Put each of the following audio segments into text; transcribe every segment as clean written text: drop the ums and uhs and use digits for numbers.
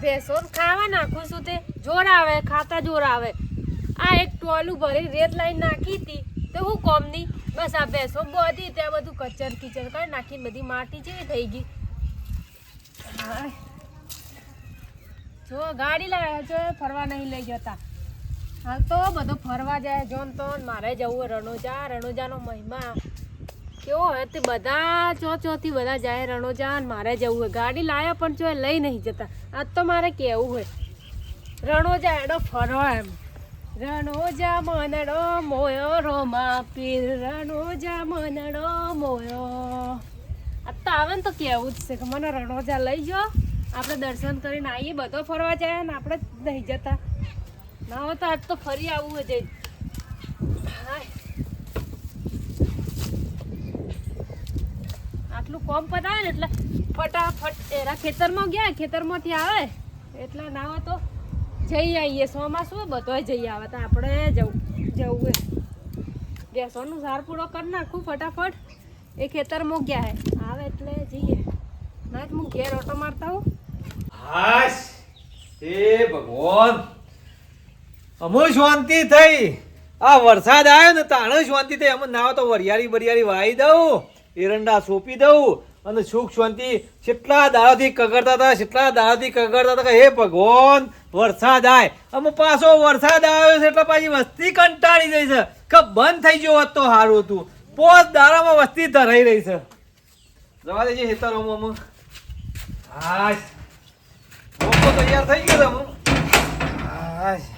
ભેંસો ખાવા નાખું છું તે જોર આવે, ખાતા જોર આવે. આ એક ટોલું ભરી રેત લાઈન નાખી હતી તો હું કોમની બસ આ ભેંસો બધી ત્યાં બધું કચર કિચર કરી નાખીને બધી માટી જેવી થઈ ગઈ. જો ગાડી લાવ્યા છો ફરવા નહીં લઈ જતા. હાલ તો બધો ફરવા જાય જોન તો મારે જવું રણોજા. રણોજાનો મહિમા કેવો હોય તે બધા ચોથી બધા જાય રણોજા. મારે જવું હોય ગાડી લાવ્યા પણ જો લઈ નહીં જતા. આજ તો મારે કેવું હોય રણોજા એડો ફરો એમ. રણોજા મનડો મોયો રોમા પીર, રણોજા મનડો મોયો. આ તો આવે ને તો કેવું જ છે કે મને રણોજા લઈ જાઓ, આપણે દર્શન કરીને આવીએ. બધો ફરવા જાય ને આપણે જ નહીં જતા. ના હોય તો આજ તો ફરી આવવું હોય જઈ. આટલું કોમ પતાવે ને એટલે ફટાફટ એરા ખેતરમાં ગયા, ખેતરમાંથી આવે એટલે ના હોય તો જઈ આવીએ. ચોમાસું બધો જઈ આવે તો આપણે જવું હોય. ગેસોનું સાર પૂરો કરી નાખું ફટાફટ. એ ખેતરમાં ગયા હે આવે એટલે જઈએ. ના હું ઘેર ઓટો મારતા હું. હાશ એ ભગવાન, અમો શાંતિ થઈ. આ વરસાદ આવ્યો ને તાણે શાંતિ થઈ. અમે ના તો વરિયાળી વાઈ દઉં, એરંડા સોંપી દઉં અને સુખ શાંતિ. કેટલા દાડાથી કગડતા હતા હે ભગવાન વરસાદ આય. અમે પાછો વરસાદ આવ્યો છે એટલે પાછી વસ્તી કંટાળી ગઈ છે કે બંધ થઈ ગયો હોત તો સારું હતું. 5 દાડામાં વસ્તી ધરાઈ રહી છે. જવા દેજે હેતરોમાં. હાશ રોપ તો તૈયાર થઈ ગયો છે.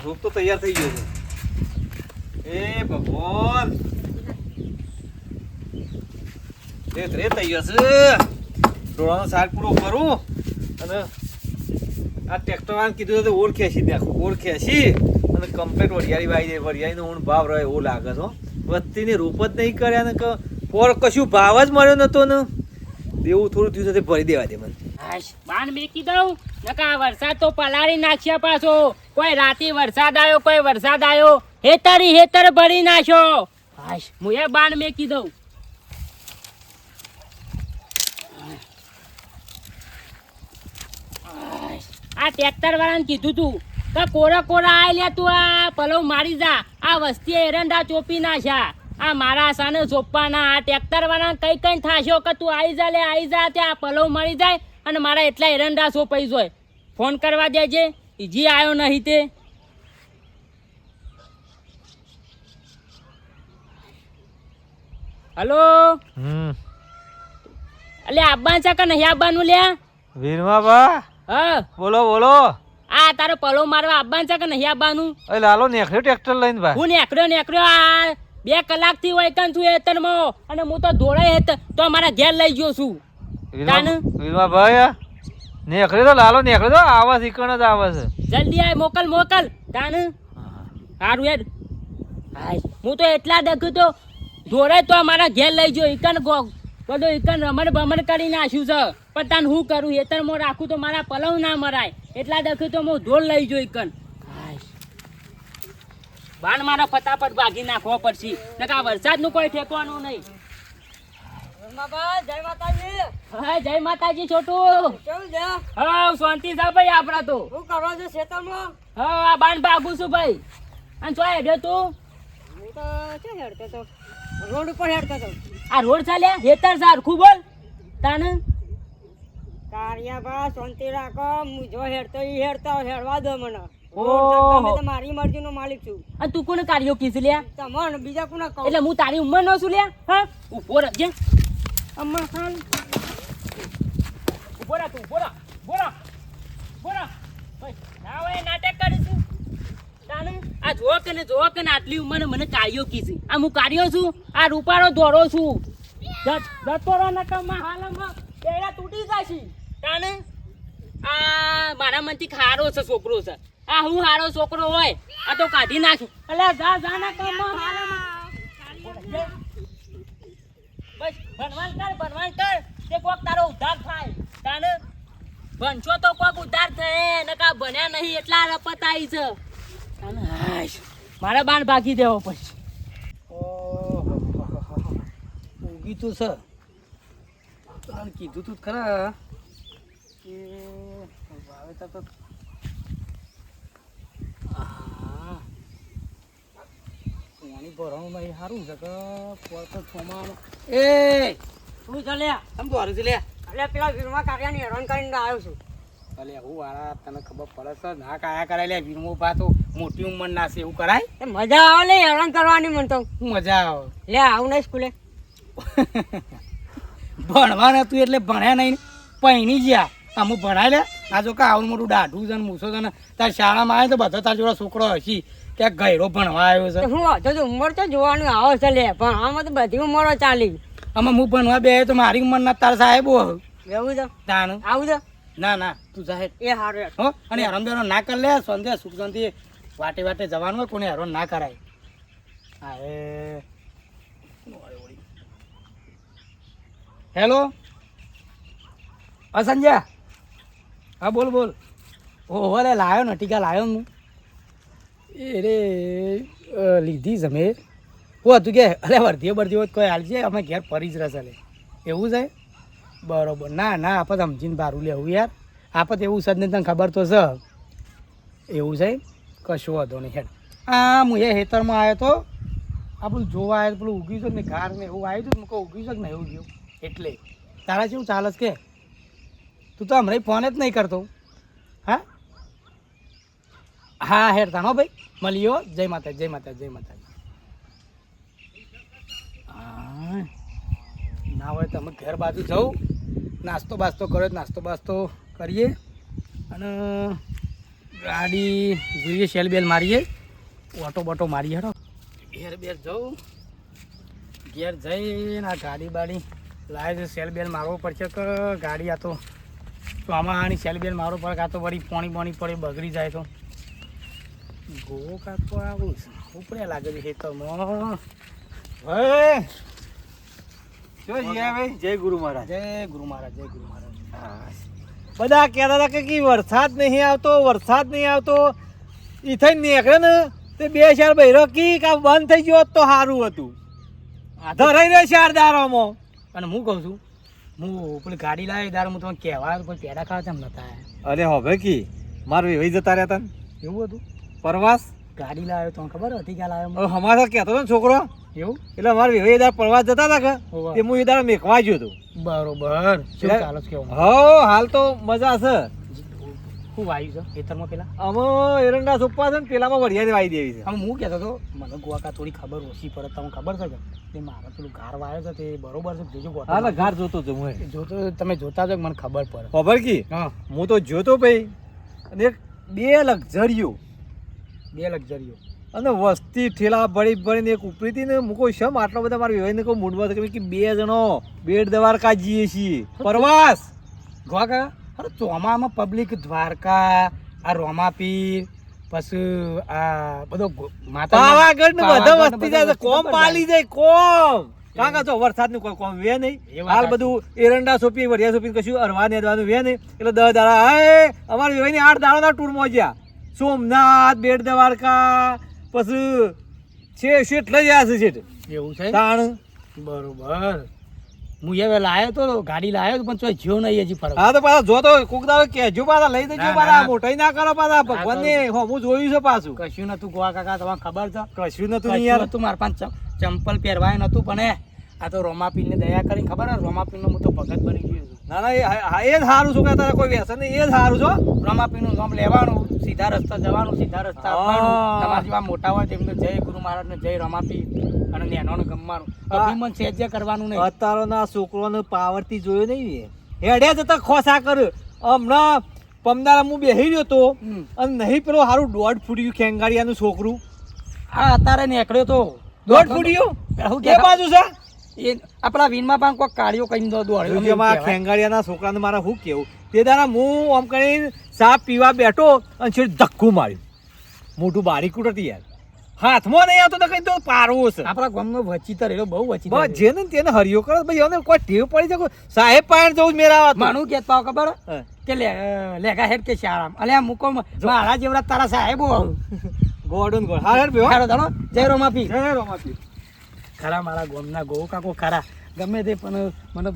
રોપ તો તૈયાર થઈ ગયો છે. એ ભગવાન રે તૈયાર છે. ડોળાનો શાક પૂરો કરું અને આ ટ્રેક્ટર વાળાને કીધું તો ઓળ ખેંચી નાખું. ઓળ ખેંચી અને કમ્પ્લેટ વરિયાળી વાઈ જાય. વરિયાળીનો ઊંડ ભાવ રહે એવો લાગે છે. વસ્તીને રોપ જ નહીં કર્યા ને પોર કશું ભાવ જ મળ્યો નતો ને. દેવું થોડું થયું છે ભરી દેવા દે મને. બાણ મેકી દઉં નકા વરસાદ તો પલાળી નાખ્યા પાછો. કોઈ રાતે વરસાદ આવ્યો, કોઈ વરસાદ આવ્યો. હેતર ભરી નાખ્યો. હાશ હું એ બાણ મેકી દઉં. આ ટ્રેક્ટર વાળાને કીધું તું કે કોરા આય લે તું આ પલવ મારી જા. આ વસ્તી એરંડા ચોપી નાખ્યા. આ મારા સાને ચોપવાના. આ ટ્રેક્ટર વાળાને કઈ થાશો કે તું આવી જા ત્યાં પલવ મળી જાય અને મારા એટલા એરંડા સોપાઈ જોય. ફોન કરવા દેજે. ઈજી આવ્યો નહીં તે. હલો અલે આબ્બાન છે કે નહીં આબ્બાનું લ્યા? વીરમા બા હા બોલો. આ તારે પલો મારવા આબ્બાન છે કે નહીં આબ્બાનું? એ લાલો નેકળ્યો ટ્રેક્ટર લઈને ભાઈ. હું નેકળ્યો. આ 2 કલાકથી હોય કન છું હેતરમાં અને હું તો દોડાય હેત તો મારા ઘેર લઈ ગયો છું. વીરમા ભાઈ નેકળ્યો તો લાલો નેકળ્યો તો આવાસ ઈકણ જ આવે છે. જલ્દી આય મોકલ તાન. સારું યાર. હાય હું તો એટલા દખ્યું તો દોડાય તો મારા ઘેર લઈ ગયો. ઈકન બધો ઈકન રમણ કરી નાખ્યું છે. પણ તાન હું કરું હેતરમાં રાખું તો મારા પલવ ના મરાય. એટલા દખ્યું તો હું ધોળ લઈ ગયો ઈકન. બાણ મારા ફટાફટ ભાગી નાખવો પડશે નકા વરસાદનું કોઈ ઠેકવાનું નહીં. જય માતાજી છોટું. હા શાંતિ છે ભાઈ આપડા તો. શું કરો છો ખેતરમાં? હા આ બાણ ભાગું છું ભાઈ. અને છો હેડ્યો તું? રોડ ઉપર હેડતો હતો. આ રોડ ચાલ્યા હેતર સારખું બોલ તાને. કારિયાબા શાંતિ રાખો. હું જો હેડતો હેડવા દો મને. ઓહો મારી મરજી નો માલિક છું. અને તું કોને કાર્યો કીધું લ્યા? તમને બીજા કોને કહું? એટલે હું તારી ઉંમર નો છું લ્યા? હા ઉભો રહેજે. અમ્મા ખાન ઉભો રાખ તું. બોરા ના હોય નાટક કરીશું તાને. આ જો કે ને આટલી ઉંમરે મને કાર્યો કીધી. આ હું કાર્યો છું? આ રૂપાળો દોરો છું. જતો રહો નકમાં હાલમાં બેડા તૂટી જશે તાને. આ મારા મનથી હારો છે છોકરો છે. આ હું હારો છોકરો હોય આ તો કાઢી નાખ્યું. અલ્યા જા ના કામમાં બસ ભણવાન કર તે કોક તારો ઉદ્ધાર થાય તાને. ભણશો તો કોક ઉદ્ધાર થાય નકા ભણ્યા નહીં એટલા રપત આવી છે તાને. હાશ મારા બાણ ભાગી દેવો પછી. ઉગી તો છે કીધું તું ખરા કે ખેતર તો આ પાણી ભરવાનું નહીં સારું છે કે પડતો થોમાં એ શું ચાલ્યા આમ તો હારું છે લે એટલે પેલા વીરમાં કાઢ્યાની હેરાન કરીને આવ્યો છું અલે હું વાળા તને ખબર પડે છે ના કાયા કરાય લે વીરમો પા તો મોટી ઉંમર ના છે એવું કરાય એ મજા આવે ને હેરાન કરવાની મને તો શું મજા આવે લે આવું નહીં સ્કૂલે ભણવાના તું એટલે ભણ્યા નહીં પૈણી જ્યાં અમુક ભણાય લે આ જો કે આવું મોટું દાઢું છે ને મૂછો છે ને તાર શાળામાં આવે તો બધો તાર જોડે છોકરો હશી ક્યાંક ગયરો ભણવા આવ્યો છે હું હતો ઉંમર તો જોવાનું આવો છે લે પણ આમાં તો બધી ઉંમરો ચાલી આમાં હું ભણવા બે તો મારી ઉંમરના તાર સાહેબો એવું છે તાણ આવું છે ના ના તું સાહેબ એ સારું હો અને હેરાન બેરાન ના કર લે સંધ્યા સુખ શાંતિ વાટે વાટે જવાનું હોય કોને હેરાન ના કરાય હા એ હેલો હા સંજ્યા હા બોલ બોલ ઓહો લે લાવ્યો ને ટીકા લાવ્યો હું એ રે લીધી જમે હું હતું કે અરે વર્ધીઓ બરધીઓ કોઈ હાલશે અમે ઘેર ફરી જ રહેશે લે એવું છે બરોબર ના ના આપણે સમજીને બારું લેવું યાર આપણે એવું સદ ને તને ખબર તો છે એવું છે કશું વાંધો નહીં હેડ હા હું એ હેતરમાં આવ્યો તો આપણું જોવા આવ્યો પેલું ઉગ્યું છે ને ઘાર ને એવું આવ્યું હતું મૂકો ઉગ્યું છે કે નહીં ઉગ્યું એટલે તારા જેવું ચાલે છે કે તું તો હમણાં ફોન જ નહીં કરતો હા હા હેડ તાનો ભાઈ મળીઓ જય માતા જય માતા જય માતા હા ના હોય તો અમે ઘર બાજુ જવું નાસ્તો બાસ્તો કર્યો નાસ્તો બાસ્તો કરીએ અને ગાડી જોઈએ સેલ બેલ મારીએ ઓટો બોટો મારીએ હેડો ઘેર બેર જવું ઘેર જઈને આ ગાડી બાડી લાવે છે સેલ બેલ મારવો પડશે કે ગાડી આ તો આમાં આની સેલ બેલ મારવો પડે કાં તો વળી પાણી પાણી પડે બગડી જાય તો ગોવો કાંતો આવું ઉપડે લાગે છે ખેતરમાં ભાઈ શું જીયા ભાઈ જય ગુરુ મહારાજ જય ગુરુ મહારાજ જય ગુરુ મહારાજ બધા કહેતા હતા કે વરસાદ નહીં આવતો ઈ થઈ નીકળે ને તે 2 બહેરો કી કા બંધ થઈ ગયો હોત તો સારું હતું ધરાઈ રહે 4 દારોમાં અને હું કહું છું હું પેલી ગાડી લાવી દાર હું તમને કહેવા પણ પેડા ખાવા તેમ નતા આયા અરે હવે કી મારું એવી જતા રહ્યા તા એવું હતું પ્રવાસ ગાડી લાવ્યો તમને ખબર હતી ક્યાં લાવ્યો હવે અમારા કહેતો હતો ને છોકરો એવું એટલે અમારે વેવેદાર પ્રવાસ જતા હતા કે હોવે. તે હું એ દાડા મેકવા ગયો હતો બરોબર શું ચાલો છે કેવું હો હાલ તો મજા છે શું વાયુ છે ખેતરમાં પેલા અમે એરંડા સોપવા છે ને પેલામાં વરિયાળી વાવી દેવી છે આમ હું કહેતો હતો મને ગોવાકા થોડી ખબર ઓછી પડે તમને ખબર છે કે તે મારે પેલું ઘાર વાયો છે તે બરોબર છે જોજો ગોતો હા ઘાટ જોતો હતો હું જોતો તમે જોતા છો કે મને ખબર પડે ખબર કી હા હું તો જોતો ભાઈ અને એક 2 લક્ઝરીઓ 2 લક્ઝરીઓ અને વસ્તી ઠેલા ભરી ભરીને એક ઉપરી હતી ને મૂકો શમ આટલા બધા મારા વિવાહીને કહું મૂડમાં કે 2 જણો બેટ દ્વારકા જઈએ છીએ પ્રવાસ ગોવાકા અરે ચોમામાં પબ્લિક દ્વારકા આ રોમાપીર પછી આ બધો પાવાગઢ ને બધા પાવાગઢ વસ્તી જાય છે. કોમ પાલી જાય કોમ કારણ કે જો વરસાદ નું કોઈ કોમ વે નહીં એ વાત હાલ સાચી. બધું એરંડા સોપી વરિયા સોપી કશું અરવા નેદવાનું વે નહીં એટલે 10 દાડા હે અમારા વિવાહીની 8 દાડાના ટૂરમાં ગયા સોમનાથ બેટ દ્વારકા પછી છે એટલે જ આ છે શેઠ. એવું છે તાણ બરોબર હું હવે લાયો તો ગાડી લાયો તો પણ તો જ્યો નહીં હજી ફરક હા તો પાછા જો તો કોક દાડો કહેજો પાછા લઈ દેજો ના, પાછા ના. મોટાઈ ના કરો પાછા ભગવાનને હું જોયું છે પાછું કશું નતું ગોવા કાકા તમને ખબર છે કશું નતું કશું નહીં યાર નતું મારા પાંચ ચંપલ પહેરવાય નતું પણ આ તો રોમાપીરને દયા કરીને ખબર ને રોમાપીરનો હું તો ભગત બની ગયો છું ના ના એ જ સારું છું કે તારે કોઈ વ્યસન નહીં એ જ સારું છો રોમાપીરનું નામ લેવાનું સીધા રસ્તા જવાનું સીધા રસ્તા આપવાનું હા. તમારા જેવા મોટા હોય તેમને જય ગુરુ મહારાજને જય રોમાપીર અને નેનોને ગમવાનું હા. અભિમન સહેજે કરવાનું નહીં અત્યારના છોકરોને પાવરથી જોયો નહીં હેડ્યા જતા ખોસા કર હમણાં પમદારા હું બેસી રહ્યો તો હમ. અને નહીં પેલો સારું 1.5 ફૂટ્યું ખેંગાડિયાનું છોકરું હા અત્યારે નીકળ્યો તો 1.5 ફૂટ્યું હું કે બાજુ છે એ આપણા વીનમાં પણ કોઈ કાળીઓ કઈ દોડ્યો જોજે મારા ખેંગાડિયાના છોકરાને મારા શું કેવું તે દાડા હું આમ કરીને ચા પીવા બેઠો અને છેલ્લે ધક્કું માર્યું મોટું બારી કુટતી યાર હાથમાં નહીં આવતો તો કઈ તો પારવો છે આપણા ગામનો વચીતર એનો બહુ વચીતર બસ જેને તેને હરિયો કરે ભાઈ એને કોઈ ટેવ પડી જાય કોઈ સાહેબ પાયણ જવું જ મેરા માનું કેતા હોય ખબર કે લેગા હેડ કે શાળામાં અલે આ મુકો મારા જેવડા તારા સાહેબો ગોડન ગોડ હા હેડ બેહો ખાડો દાડો જય રોમાપી જય રોમાપી ખરા મારા ગામના ગો કાકો ખરા ગમે તે પણ મને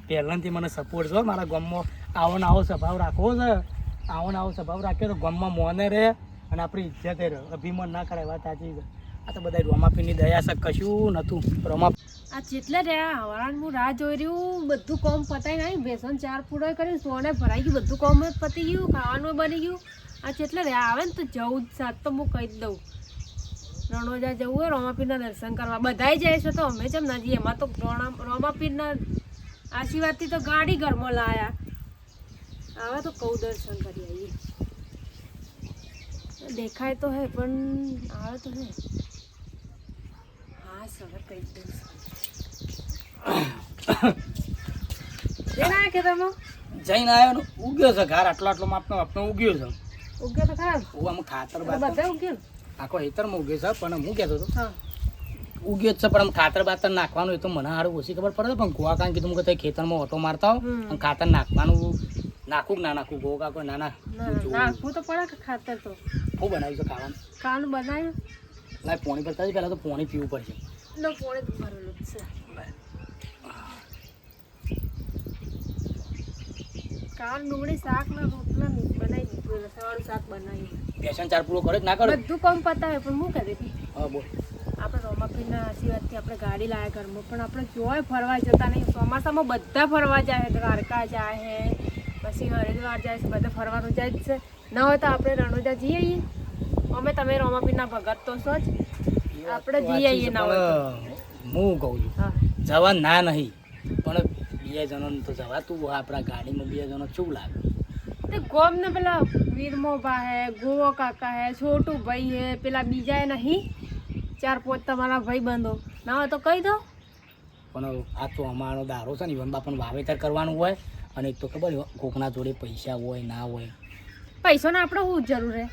પહેલાંથી મને સપોર્ટ છે મારા ગામમાં આવો ને આવો સ્વભાવ રાખવો છે આવો ને આવો સ્વભાવ રાખ્યો તો ગામમાં મોને રહે અને આપણી ઇજ્જતે રહે. અભિમાન ના કરાય, વાત સાચી છે. આ તો બધા રોમાપીની દયા છે, કશું નતું. રોમા આ જેટલે રહ્યા હવારાન હું રાહ જોઈ રહ્યું, બધું કોમ પતાઈ નહીં, બેસન 4 પૂરો કરીને સોને ભરાઈ ગયું, બધું કોમ જ પતી ગયું, ખાવાનું બની ગયું. આ જેટલે રહ્યા આવે ને તો જવું જ સાત તો હું કહી જ દઉં. રણોજા જવું હોય રોમાપીરના દર્શન કરવા, બધાય જાય છે તો અમે જેમ ના જઈએ. એમાં તો રોમાપીરના આશીર્વાદથી તો ગાડી ઘરમાં લાયા. આવે તો કહું દર્શન કરી આવીએ. દેખાય તો હે પણ આવે તો હે. હા સર કહી દઉં. જઈને કે તમે જઈને આવ્યો ને ઉગ્યો છે ઘર, આટલો આટલો માપનો આપનો ઉગ્યો છે. ઉગ્યો તો ખરા હું આમ ખાતર બાતર બધા ઉગ્યો આખો હેતરમાં ઉગ્યો છે, પણ હું કહેતો હતો હા ઉગ્યો જ છે, પણ આમ ખાતર બાતર નાખવાનું એ તો મને સારું ઓછી ખબર પડે. પણ ગોવા કાંઈ કીધું કે ખેતરમાં ઓટો મારતા હો અને ખાતર નાખવાનું નાખું કે ના નાખું. ગો કાકો ના ના નાખવું તો પડે કે ખાતર તો શું બનાવ્યું છે ખાવાનું? ખાવાનું બનાવ્યું લાય પોણી ભરતા પહેલાં તો પોણી પીવું પડશે. નો પોણે તો ભરેલું જ છે. કાન ડુંગળી શાક ના રોટલા બનાવી દીધું, રસાવાળું શાક બનાવ્યું. બેસન 4 પૂરો કરે કે ના કરે? બધું કામ પતાવે પણ હું કરી હતી. હા બોલ. આપણે રોમાપીરના આશીર્વાદથી આપણે ગાડી લાયા ઘરમાં, પણ આપણે જોય ફરવા જતા નહીં. ચોમાસામાં બધા ફરવા જાય, દ્વારકા જાય પછી હરિદ્વાર જાય છે, બધા ફરવાનું જાય જ છે. ના હોય તો આપણે રણોજા જઈ આવીએ. અમે તમે રોમાપીરના ભગત તો છો જ, આપણે જઈ આવીએ. ના હોય તો હું કહું છું હા જવા ના નહીં, પણ 2 જણોને તો જવાતું. આપણા ગાડીમાં 2 જણો શું લાગે? તે ગોમ ને પેલા વીરમોભા હે, ગોવો કાકા હે, છોટું ભાઈ હે, પેલા બીજા નહીં 4-5 તમારા ભાઈ બંધો. ના હોય તો કહી દો. પણ આ તો અમારો દારો છે ને ઈવન બાપાનું વાવેતર કરવાનું હોય, અને એક તો ખબર કોકના જોડે પૈસા હોય ના હોય પૈસાને આપણે શું જરૂર હે?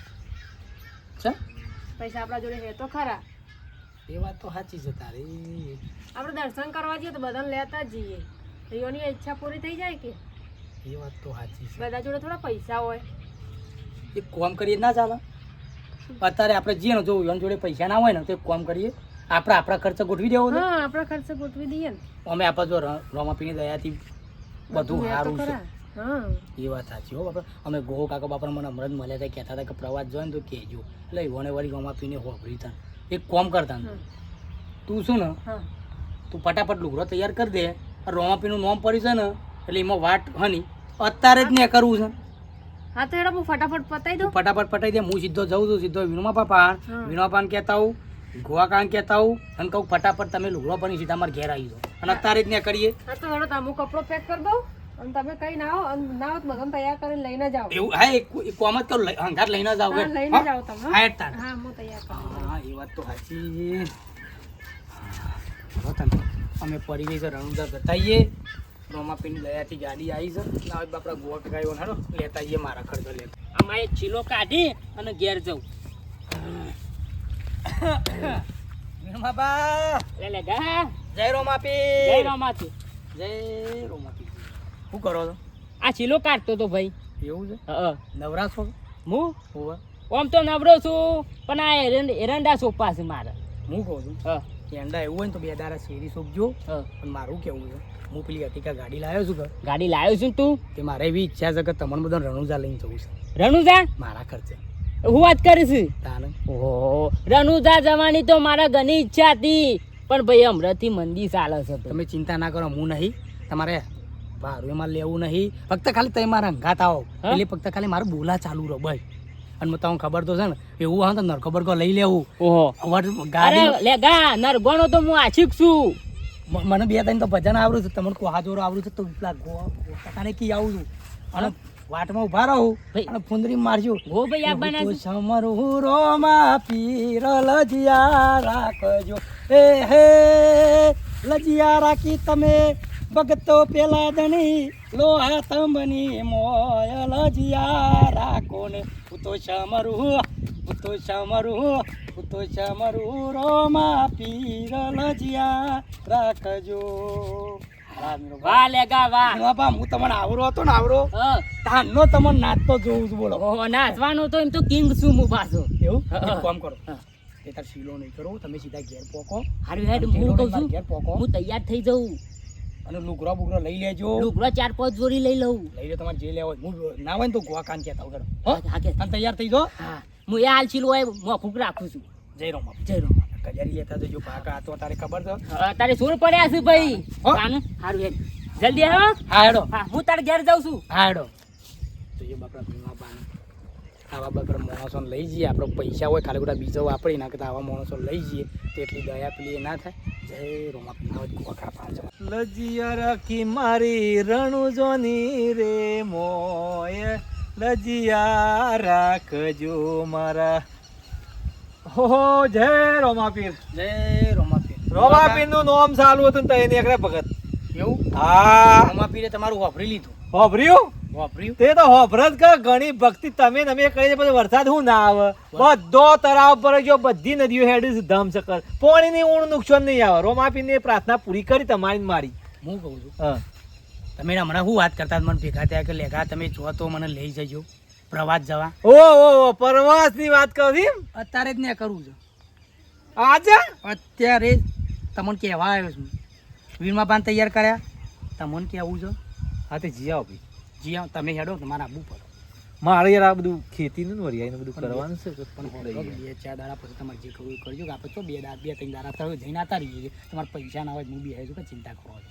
છે. પૈસા આપણા જોડે હે તો ખરા. એ વાત તો સાચી છે તારી. આપણે દર્શન કરવા જઈએ તો બધાને લેતા જ જઈએ. એની ઈચ્છા પૂરી થઈ જાય કે? એ વાત તો સાચી છે. બધા જોડે થોડા પૈસા હોય. એક કામ કરીએ ના ચાલે? અત્યારે આપણે જઈએ ને જો ઈવન જોડે પૈસા ના હોય ને તો એક કામ કરીએ, આપણે આપણા ખર્ચ ગોઠવી દેવો છે. હા આપણા ખર્ચે ગોઠવી દઈએ ને. અમે આપણે જો રોમાપીની દયાથી બધું હે તો સારું છે. ખરા. હા એ વાત સાચી હો બાપા. અમે ગો કાકા બાપા મને હમણાં જ મળ્યા હતા, કહેતા હતા કે પ્રવાસ જોઈએ ને તો કહેજો. એટલે ઈવોને વળી રોમાપીને હોભરી હતા. એક કામ કરતા ને તું શું ને હા તું ફટાફટ લુગડો તૈયાર કરી દે. રોમાપીનું નામ પડ્યું છે ને એટલે એમાં વાટ હની અત્યારે જ ને કરવું છે. હા તો એડા હું ફટાફટ પતાવી દઉં. ફટાફટ પટાઈ દે. હું સીધો જઉં છું, સીધો વિનોમા પાન વિનોપાન કહેતા હું, ગોવા કાન કહેતા હું અને કહું ફટાફટ તમે લુગડો પણ સીધા મારા ઘેર આવી જાઓ અને અત્યારે જ ને કરીએ. હા તો હેડો હું કપડો પેક કરી દઉં અને તમે કઈ ના આવો, અને ના આવો તો બધાને તૈયાર કરીને લઈને જાઓ. એવું હા એક કોમ જ કરું, હંગાત લઈને જાવ. હા લઈને જાઓ તમે. હા હેડ તાર. હા હું તૈયાર કરું. હા એ વાત તો સાચી. હા તને અમે પડી ગઈ છે રણુજા બતાવીએ. રોમાપીની દયાથી ગાડી આવી છે. લાવ બાપડા ગોવા કાકાઈઓ હાડો લેતા આવીએ, મારા ખર્ચો લેતા. આમાં એક ચીલો કાઢી અને ઘેર જવું. વિનોમાબા લે લે ગા જય રોમાપી. જય રામાથી. જય રોમાપી. શું કરો છો? આ ચીલો કાઢતો તો ભાઈ. એવું છે? હા નવરા છો? હું હોવા આમ તો નવરો છું, પણ આ એરંડા સોપા છે મારે. હું કહું છું હા એંડા એવું હોય ને તો 2 દાડા શેરી સોંપજો. હા પણ મારું કેવું છે, હું પેલી અટિકા ગાડી લાવ્યો છું ઘર, ગાડી લાવ્યો છું ને તું. તે મારે એવી ઈચ્છા છે કે તમને બધાને રણુજા લઈને જવું છે રણુજા મારા ખર્ચે. હું વાત કરીશ. તાને ઓહો રણુજા જવાની તો મારા ઘણી ઈચ્છા હતી, પણ ભાઈ હમણાંથી મંદી ચાલે છે ભાઈ. તમે ચિંતા ના કરો, હું નહીં તમારે ભાડું એમાં લેવું નહીં. ફક્ત ખાલી તમે મારા હંગાત આવો એટલે ફક્ત ખાલી મારે બોલા ચાલુ રહો ભાઈ. અને તમને ખબર તો છે ને એવું હોય તો નરકો બરકો લઈ લેવું. ઓહો ગાડી અરે લે ગા નરગોણો તો હું આશિક છું. મને 2-3 તો ભજન આવડું છે, તમને કોહાજોરો આવડું છે, તો પેલા કાકાને કી આવું છું અને વાટમાં ઉભા રહું ભાઈ. અને ફુંદરી મારજો. ગો ભાઈ આ બના છે. સમરું રોમા પીર લજિયા રાખજો. એ હે લજિયા રાખી તમે ભગતો પેલા દણી લોહા તમની મોય લજિયા રાખો ને. હું તો સમરું રોમા પીર લજિયા રાખજો. વાહ લે ગા વાહ. બાપા હું તમને આવરો હતો ને આવરો હા તાનનો તમને નાચતો જોઉં છું. બોલો ઓહો નાચવાનું તો એમ તો કિંગ છું હું પાછો. એવું હા. એક કામ કરો, હા. એ તાર શીલો નહીં કરો, તમે સીધા ઘેર પોકો. હારું હેડ અને હું કહું મારા છું ઘેર પોકો. હું તૈયાર થઈ જાઉં. અને લુગરો બુગરો લઈ લેજો. લુગડો 4-5 જોડી લઈ લઉં. લઈ લે તમારે જે લેવો હોય. હું ના હોય ને તો ગોવા કાન કહેતા વગર હો. હા કે તમે તૈયાર થઈ જાઓ. હા હું એ હાલ છીલું હોય મોફુક રાખું છું. જય રોમ જય રોમ. કજારી લેતા જજો પાકા તો તારે ખબર છે. તારે સુર પડ્યા છે ભાઈ. હો. કાન હારું હેડ જલ્દી આવો. હા હેડો. હા હું તારે ઘેર જાઉં છું. હા હેડો. તો એ બકરા પીવા પાણી આવા બકરા માણસોને લઈ જઈએ. આપણો પૈસા હોય ખાલી ખોટા બીજો વાપરી ના કરતા આવા માણસો લઈ જઈએ તો એટલી દયા પેલી એ ના થાય. જય રોમા પીવા બકરા પાંચ લજિયા રાખી મારી રણુજોની રે મોય લજિયા રાખજો મારા હો જય રોમાપીર. જય રોમાપીર. રોમાપીર નું નામ ચાલુ હતું ને તઈ નીકળે ભગત. એવું હા રોમાપીરે તમારું વાપરી લીધું. હોભર્યું વાપર્યું તે તો હોભરત કે ઘણી ભક્તિ તમે ને અમે કહીએ પછી વરસાદ શું ના આવે બધો તળાવ પર ગયો બધી નદીઓ હેડી છે ધમ ચક્કર પાણીની ઊણ નુકસાન નહીં આવે રોમાપીરની પ્રાર્થના પૂરી કરી તમારી ને મારી. હું કહું છું હા તમે હમણાં શું વાત કરતા હતા મને ભેગા થયા કે લેખા તમે જો તો મને લઈ જજો પ્રવાસ જવા. ઓ પ્રવાસ ની વાત કરી અત્યારે જ ને કરવું છે. આજે અત્યારે જ તમને કહેવા આવ્યો છું. વીરમાં બાંધ તૈયાર કર્યા તમને કહેવું છે. હા તે જી આવો ભાઈ જી આવો તમે હેડો તમારે આવવું પડે. મારે યાર આ બધું ખેતીનું ને વરિયાળીનું બધું કરવાનું છે પણ હોડો 2-4 દાડા પછી તમારે જે કરવું એ કરજો કે આપણે તો 2-3 દાડા થયો જઈને આતા રહીએ. તમારે પૈસા ના હોય હું બી છું કે ચિંતા કરો છો.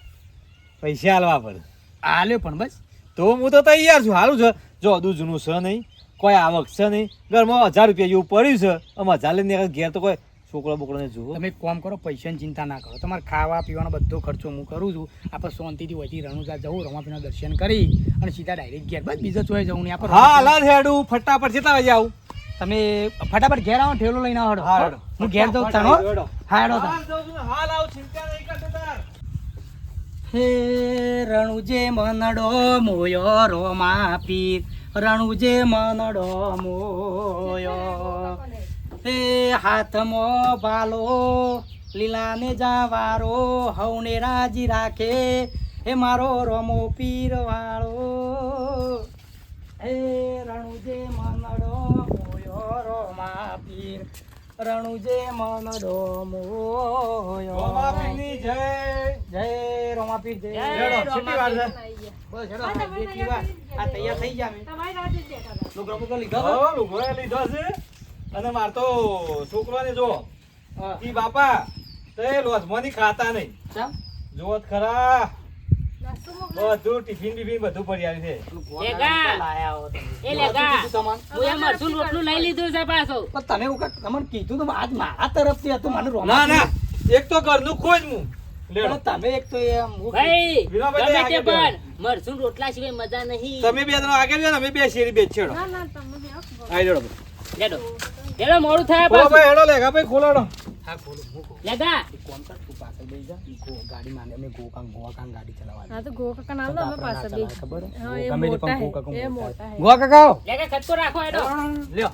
પૈસા હાલવા પડે હાલ્યો પણ બસ તો હું તો તૈયાર છું હાલું છે જો દૂધ જૂનું છે નહીં કોઈ આવક છે નહીં ઘરમાં 1000 રૂપિયા જેવું પડ્યું છે આમ 1000 લઈને ઘેર તો કોઈ છોકરો બોકરોને જુઓ. તમે એક કામ કરો પૈસાની ચિંતા ના કરો. તમારે ખાવા પીવાનો બધો ખર્ચો હું કરું છું. આપણે શાંતિથી વધી રણુજા જવું રમાપીના દર્શન કરી અને સીધા ડાયરેક્ટ ઘેર બસ બીજા ચોય જવું નહીં આપણે. હા હાલ હેડું ફટાફટ કેટલા વાગે આવું તમે ફટાફટ ઘેર આવો ઠેલો લઈને આવો. હા, હેડો. હું ઘેર જઉં તાનો. હા હેડો તાનો. હાલ જાઉં છું ને, હાલ આવું ચિંતા નહીં કરતો તાર. હે રણુજે મનડો મોયો રોમા પીર રણુજે મનડો મોયો હે હાથમાં ભાલો લીલાને જાવારો હવને રાજી રાખે હે મારો રમો પીર વાળો હે રણુજે મનડો મોયો રોમા પીર રણુજે મનડો મોયો રોમાપીરની જય. જય રોમાપીર જય. જય હેડો, કેટલી વાર છે? બસ હેડો જેટલી વાર આ તૈયાર થઈ ગયા અમે તમારી રાતે જ બેઠા હતા. લુગડો બુગડો લીધો તો? હા, લુગડો લીધો છે અને માર તો છોકરાને જો હા. ઈ બાપા તે લોજમાંથી ખાતા નહીં ચાલ. જો ખરા નાસ્તો મોકલો. બધું ટિફિન બિફિન બધું પડ્યું છે. લેગા. લાયા હો તમે. એ લેગા. કીધું તમને? હું એ મરચું રોટલું લઈ લીધું છે પાછો. પણ તમે એવું કાંઈક તમને કીધું તો આજ મારા તરફથી હતું મને રોમા ના ના એક તો ઘરનું ખોજ હું લેડો. પણ તમે એક તો એ ભાઈ વિનોભાઈ ગમે તે આગળ પણ મરચું રોટલા સિવાય મજા નહીં. તમે બે જણા આગળ જાઓ ને અમે બે શેરી બે છેડો ના ના તમે બે આવો. આઈ લેડો લેડો લેડો મોડું થાય બોલો પાછું. ભાઈ હેડો લેગા ભાઈ ખોલાડો. હા ખોલું હું કહું લેગા એક કામ કર તું પાછળ બેસી જા ઈ ગાડી માને અમે ગોવા કાંગ ગાડી ચલાવવાની હા તો ગોકા કાકા ના લો અમે પાછળ બે. ખબર હે? હા, એ ગમે તે મોટા પણ હે, ગોવા કાંગ એ મોટા મોટા હે. હે. ગોવા કાકા આવો. લેગા ખતકો રાખો હેડો. લ્યો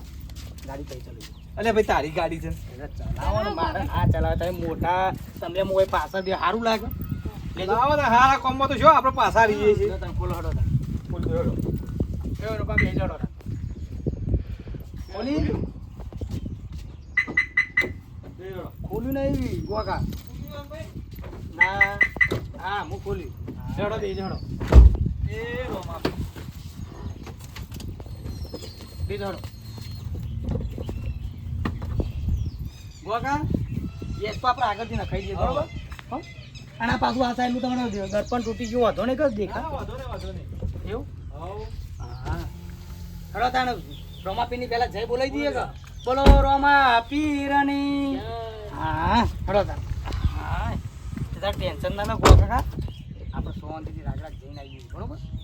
ગાડી કઈ ચલાવી અલે ભાઈ તારી ગાડી છે ચલાવવાનું મારે આ ચલાવે તમે મોટા તમને મોય પાછળ બે સારું લાગે લેજો લાવો ને હારા કોમમાં તો શું આપણે પાછા રહીએ છીએ તમે ખોલો હડો તમે બોલ હેડો. એ રોપા બે જડો ખોલી હેડો. ખોલ્યું નહીં ગોકા ના હા હું ખોલ્યું જડો બે જડો એ રોમા બે જડો ગોકા યસ તો આપણે આગળથી નખાઈ દઈએ બરોબર હો અને આ પાછું આ સાઈડનું તમને દર્પણ તૂટી ગયું હતો ને કદ દેખા હા, વાંધો નહીં એવું હાઉ. હા હડો તાણે રોમાપીરની પહેલા જય બોલાવી દઈએ કે બોલો રોમા પીરની હા હડો તાણ હા તાર ટેન્શન ના લો ગો કાકા આપણે શાંતિથી રાગડા જઈને આવીએ બરોબર